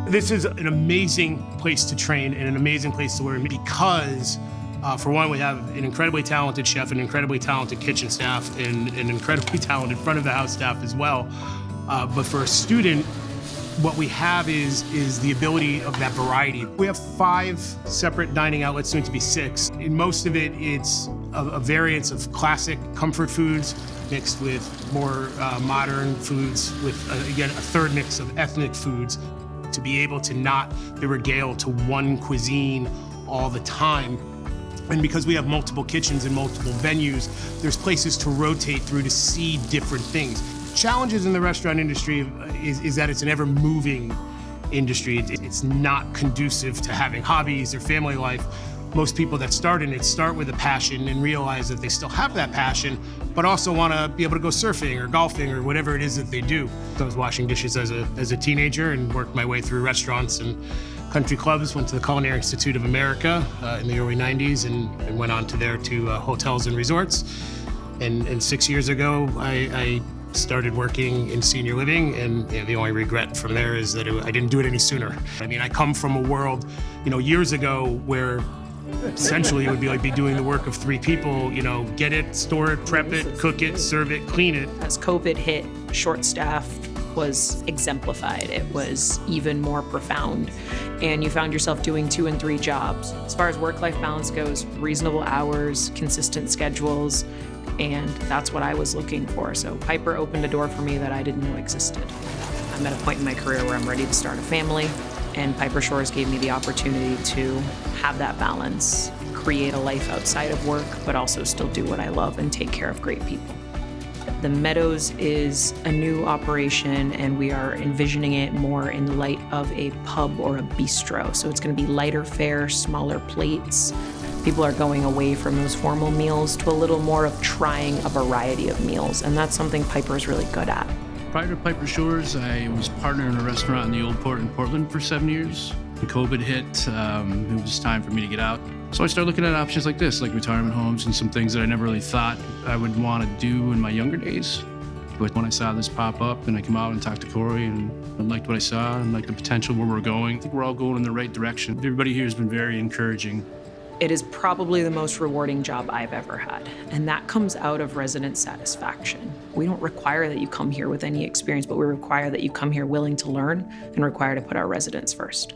This is an amazing place to train and an amazing place to learn because, for one, we have an incredibly talented chef, an incredibly talented kitchen staff, and an incredibly talented front of the house staff as well. But for a student, what we have is the ability of that variety. We have 5 separate dining outlets, soon to be 6. In most of it, it's a variance of classic comfort foods mixed with more modern foods with, again, a third mix of ethnic foods to be able to not be regaled to one cuisine all the time. And because we have multiple kitchens and multiple venues, there's places to rotate through to see different things. Challenges in the restaurant industry is that it's an ever-moving industry. It's not conducive to having hobbies or family life. Most people that start in it start with a passion and realize that they still have that passion, but also want to be able to go surfing or golfing or whatever it is that they do. I was washing dishes as a teenager and worked my way through restaurants and country clubs, went to the Culinary Institute of America in the early 90s and went on to hotels and resorts. And 6 years ago, I started working in senior living, and the only regret from there is that I didn't do it any sooner. I mean, I come from a world, years ago where essentially it would be doing the work of 3 people, get it, store it, prep it, cook it, serve it, clean it. As COVID hit, short-staffed was exemplified. It was even more profound. And you found yourself doing 2 and 3 jobs. As far as work-life balance goes, reasonable hours, consistent schedules, and that's what I was looking for. So Piper opened a door for me that I didn't know existed. I'm at a point in my career where I'm ready to start a family, and Piper Shores gave me the opportunity to have that balance, create a life outside of work, but also still do what I love and take care of great people. The Meadows is a new operation, and we are envisioning it more in light of a pub or a bistro. So it's going to be lighter fare, smaller plates. People are going away from those formal meals to a little more of trying a variety of meals, and that's something Piper is really good at. Prior to Piper Shores, I was partner in a restaurant in the Old Port in Portland for 7 years. When COVID hit, it was time for me to get out. So I started looking at options like this, like retirement homes and some things that I never really thought I would want to do in my younger days. But when I saw this pop up and I came out and talked to Corey and I liked what I saw and liked the potential where we're going, I think we're all going in the right direction. Everybody here has been very encouraging. It is probably the most rewarding job I've ever had, and that comes out of resident satisfaction. We don't require that you come here with any experience, but we require that you come here willing to learn and require to put our residents first.